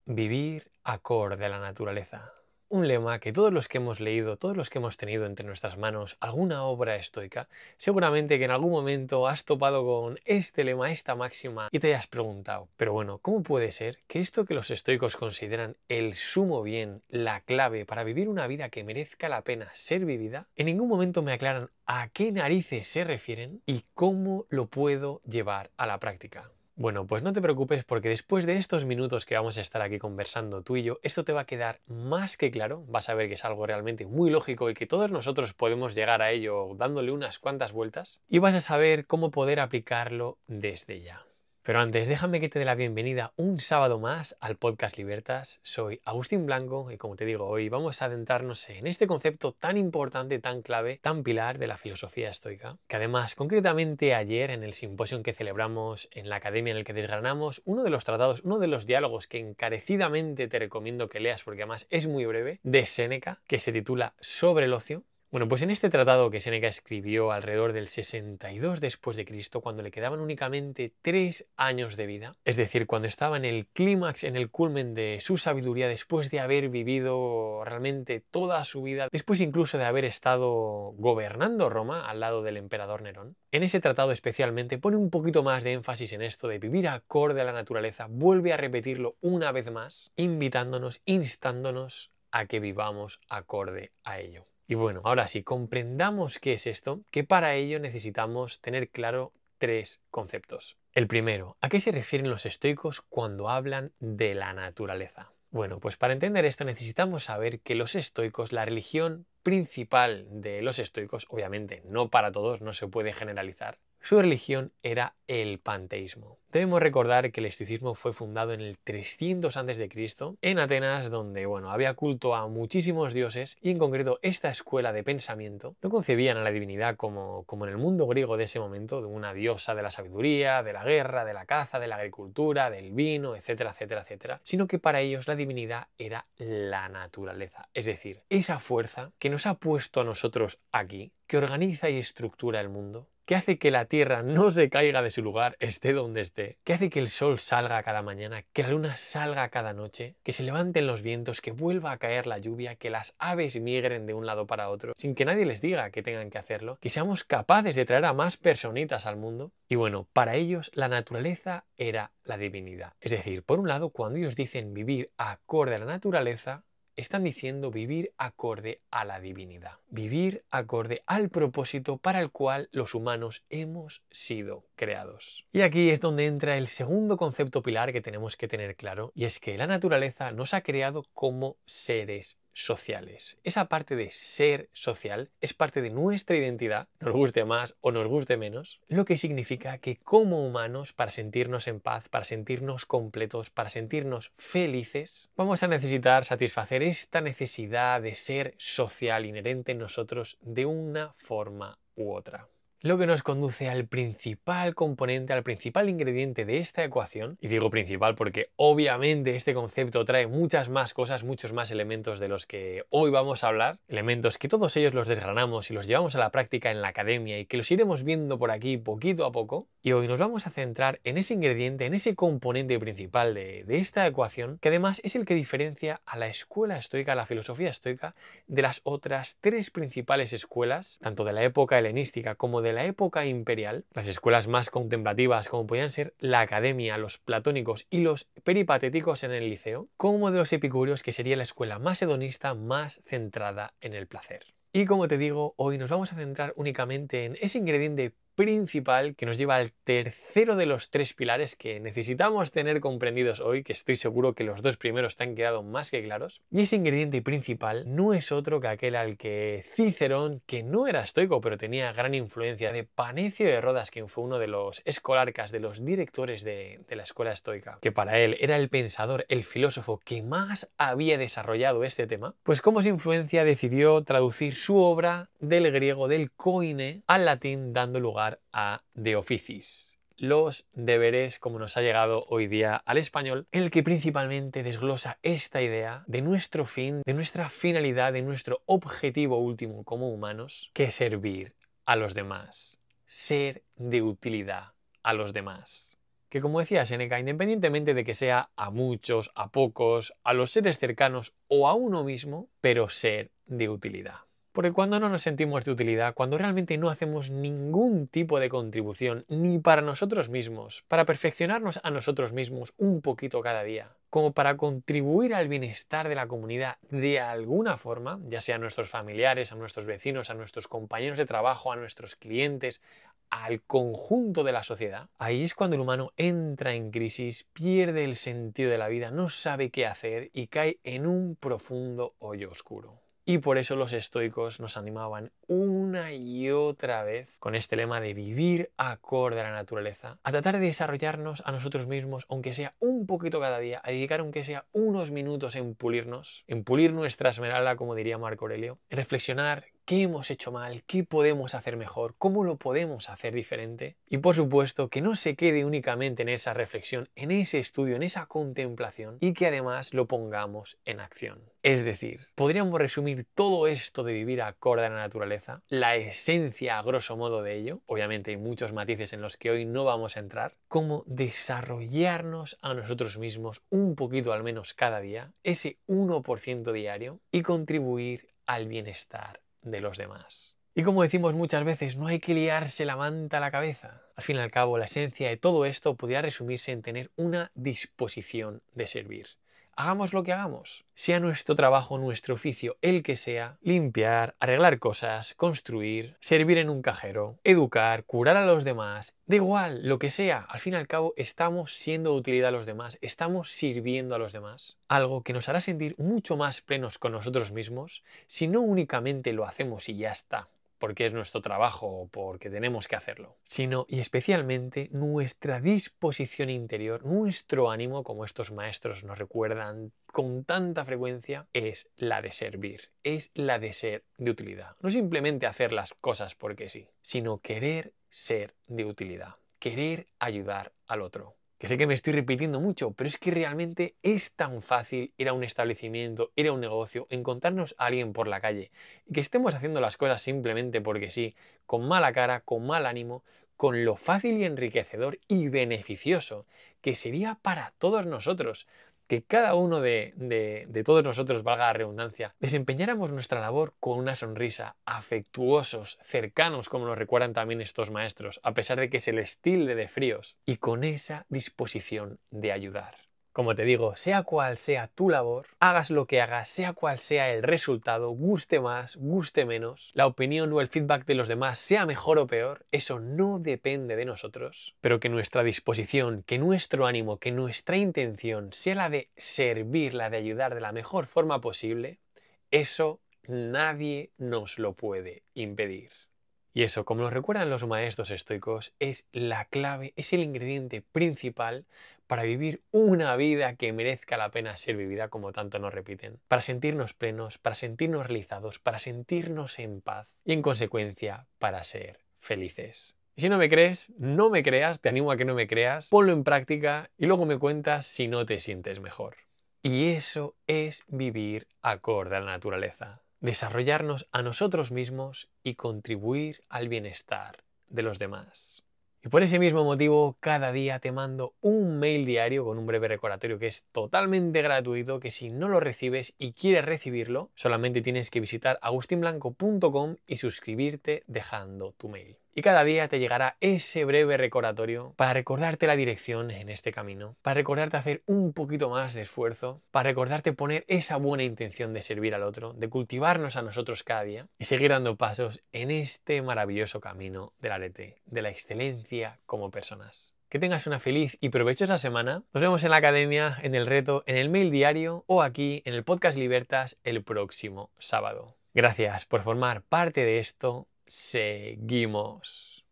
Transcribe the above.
Vivir acorde a la naturaleza. Un lema que todos los que hemos leído, todos los que hemos tenido entre nuestras manos alguna obra estoica, seguramente que en algún momento has topado con este lema, esta máxima, y te hayas preguntado, pero bueno, ¿cómo puede ser que esto que los estoicos consideran el sumo bien, la clave para vivir una vida que merezca la pena ser vivida, en ningún momento me aclaran a qué narices se refieren y cómo lo puedo llevar a la práctica? Bueno, pues no te preocupes porque después de estos minutos que vamos a estar aquí conversando tú y yo, esto te va a quedar más que claro, vas a ver que es algo realmente muy lógico y que todos nosotros podemos llegar a ello dándole unas cuantas vueltas y vas a saber cómo poder aplicarlo desde ya. Pero antes, déjame que te dé la bienvenida un sábado más al podcast Libertas. Soy Agustín Blanco y como te digo, hoy vamos a adentrarnos en este concepto tan importante, tan clave, tan pilar de la filosofía estoica, que además, concretamente ayer en el simposio que celebramos en la academia en el que desgranamos uno de los tratados, uno de los diálogos que encarecidamente te recomiendo que leas porque además es muy breve, de Séneca, que se titula Sobre el ocio. Bueno, pues en este tratado que Séneca escribió alrededor del 62 después de Cristo, cuando le quedaban únicamente 3 años de vida, es decir, cuando estaba en el clímax, en el culmen de su sabiduría, después de haber vivido realmente toda su vida, después incluso de haber estado gobernando Roma al lado del emperador Nerón, en ese tratado especialmente pone un poquito más de énfasis en esto de vivir acorde a la naturaleza, vuelve a repetirlo una vez más, invitándonos, instándonos a que vivamos acorde a ello. Y bueno, ahora sí, comprendamos qué es esto, que para ello necesitamos tener claro 3 conceptos. El primero, ¿a qué se refieren los estoicos cuando hablan de la naturaleza? Bueno, pues para entender esto necesitamos saber que los estoicos, la religión principal de los estoicos, obviamente no para todos, no se puede generalizar, su religión era el panteísmo. Debemos recordar que el estoicismo fue fundado en el 300 a.C. en Atenas, donde había culto a muchísimos dioses y en concreto esta escuela de pensamiento no concebían a la divinidad como en el mundo griego de ese momento, de una diosa de la sabiduría, de la guerra, de la caza, de la agricultura, del vino, etcétera, etcétera, etcétera, sino que para ellos la divinidad era la naturaleza, es decir, esa fuerza que nos ha puesto a nosotros aquí, que organiza y estructura el mundo, que hace que la Tierra no se caiga de su lugar, esté donde esté, que hace que el sol salga cada mañana, que la luna salga cada noche, que se levanten los vientos, que vuelva a caer la lluvia, que las aves migren de un lado para otro, sin que nadie les diga que tengan que hacerlo, que seamos capaces de traer a más personitas al mundo. Y bueno, para ellos la naturaleza era la divinidad. Es decir, por un lado, cuando ellos dicen vivir acorde a la naturaleza, están diciendo vivir acorde a la divinidad, vivir acorde al propósito para el cual los humanos hemos sido creados. Y aquí es donde entra el segundo concepto pilar que tenemos que tener claro, y es que la naturaleza nos ha creado como seres sociales. Esa parte de ser social es parte de nuestra identidad, nos guste más o nos guste menos, lo que significa que como humanos, para sentirnos en paz, para sentirnos completos, para sentirnos felices, vamos a necesitar satisfacer esta necesidad de ser social inherente en nosotros de una forma u otra. Lo que nos conduce al principal componente, al principal ingrediente de esta ecuación, y digo principal porque obviamente este concepto trae muchas más cosas, muchos más elementos de los que hoy vamos a hablar, elementos que todos ellos los desgranamos y los llevamos a la práctica en la academia y que los iremos viendo por aquí poquito a poco, y hoy nos vamos a centrar en ese ingrediente, en ese componente principal de esta ecuación, que además es el que diferencia a la escuela estoica, a la filosofía estoica, de las otras 3 principales escuelas, tanto de la época helenística como de la época imperial, las escuelas más contemplativas como podían ser la academia, los platónicos y los peripatéticos en el liceo, como de los epicúreos, que sería la escuela más hedonista, más centrada en el placer. Y como te digo, hoy nos vamos a centrar únicamente en ese ingrediente principal que nos lleva al tercero de los 3 pilares que necesitamos tener comprendidos hoy, que estoy seguro que los 2 primeros te han quedado más que claros. Y ese ingrediente principal no es otro que aquel al que Cicerón, que no era estoico pero tenía gran influencia, de Panecio de Rodas, quien fue uno de los escolarcas, de los directores de la escuela estoica, que para él era el pensador, el filósofo que más había desarrollado este tema, pues como su influencia decidió traducir su obra del griego, del koine, al latín, dando lugar a De Officiis, los deberes, como nos ha llegado hoy día al español, en el que principalmente desglosa esta idea de nuestro fin, de nuestra finalidad, de nuestro objetivo último como humanos, que es servir a los demás, ser de utilidad a los demás. que, como decía Séneca, independientemente de que sea a muchos, a pocos, a los seres cercanos o a uno mismo, pero ser de utilidad. Porque cuando no nos sentimos de utilidad, cuando realmente no hacemos ningún tipo de contribución, ni para nosotros mismos, para perfeccionarnos a nosotros mismos un poquito cada día, como para contribuir al bienestar de la comunidad de alguna forma, ya sea a nuestros familiares, a nuestros vecinos, a nuestros compañeros de trabajo, a nuestros clientes, al conjunto de la sociedad, ahí es cuando el humano entra en crisis, pierde el sentido de la vida, no sabe qué hacer y cae en un profundo hoyo oscuro. Y por eso los estoicos nos animaban una y otra vez con este lema de vivir acorde a la naturaleza, a tratar de desarrollarnos a nosotros mismos, aunque sea un poquito cada día, a dedicar aunque sea unos minutos en pulirnos, en pulir nuestra esmeralda, como diría Marco Aurelio, en reflexionar qué hemos hecho mal, qué podemos hacer mejor, cómo lo podemos hacer diferente. Y por supuesto que no se quede únicamente en esa reflexión, en ese estudio, en esa contemplación, y que además lo pongamos en acción. Es decir, podríamos resumir todo esto de vivir acorde a la naturaleza, la esencia a grosso modo de ello, obviamente hay muchos matices en los que hoy no vamos a entrar, como desarrollarnos a nosotros mismos un poquito al menos cada día, ese 1% diario, y contribuir al bienestar de los demás. Y como decimos muchas veces, no hay que liarse la manta a la cabeza. Al fin y al cabo, la esencia de todo esto podría resumirse en tener una disposición de servir. Hagamos lo que hagamos, sea nuestro trabajo, nuestro oficio, el que sea, limpiar, arreglar cosas, construir, servir en un cajero, educar, curar a los demás, da igual, lo que sea, al fin y al cabo estamos siendo de utilidad a los demás, estamos sirviendo a los demás. Algo que nos hará sentir mucho más plenos con nosotros mismos si no únicamente lo hacemos y ya está, porque es nuestro trabajo o porque tenemos que hacerlo, sino y especialmente nuestra disposición interior, nuestro ánimo, como estos maestros nos recuerdan con tanta frecuencia, es la de servir, es la de ser de utilidad. No simplemente hacer las cosas porque sí, sino querer ser de utilidad, querer ayudar al otro. Que sé que me estoy repitiendo mucho, pero es que realmente es tan fácil ir a un establecimiento, ir a un negocio, encontrarnos a alguien por la calle y que estemos haciendo las cosas simplemente porque sí, con mala cara, con mal ánimo, con lo fácil y enriquecedor y beneficioso que sería para todos nosotros. Que cada uno de todos nosotros, valga la redundancia, desempeñáramos nuestra labor con una sonrisa, afectuosos, cercanos, como nos recuerdan también estos maestros, a pesar de que se les tilde de fríos, y con esa disposición de ayudar. Como te digo, sea cual sea tu labor, hagas lo que hagas, sea cual sea el resultado, guste más, guste menos, la opinión o el feedback de los demás sea mejor o peor, eso no depende de nosotros, pero que nuestra disposición, que nuestro ánimo, que nuestra intención sea la de servir, la de ayudar de la mejor forma posible, eso nadie nos lo puede impedir. Y eso, como nos recuerdan los maestros estoicos, es la clave, es el ingrediente principal para vivir una vida que merezca la pena ser vivida, como tanto nos repiten, para sentirnos plenos, para sentirnos realizados, para sentirnos en paz y, en consecuencia, para ser felices. Y si no me crees, no me creas, te animo a que no me creas, ponlo en práctica y luego me cuentas si no te sientes mejor. Y eso es vivir acorde a la naturaleza. Desarrollarnos a nosotros mismos y contribuir al bienestar de los demás. Y por ese mismo motivo, cada día te mando un mail diario con un breve recordatorio que es totalmente gratuito, que si no lo recibes y quieres recibirlo, solamente tienes que visitar agustinblanco.com y suscribirte dejando tu mail. Y cada día te llegará ese breve recordatorio para recordarte la dirección en este camino, para recordarte hacer un poquito más de esfuerzo, para recordarte poner esa buena intención de servir al otro, de cultivarnos a nosotros cada día y seguir dando pasos en este maravilloso camino del arete, de la excelencia como personas. Que tengas una feliz y provechosa semana. Nos vemos en la academia, en el reto, en el mail diario o aquí en el podcast Libertas el próximo sábado. Gracias por formar parte de esto. Seguimos.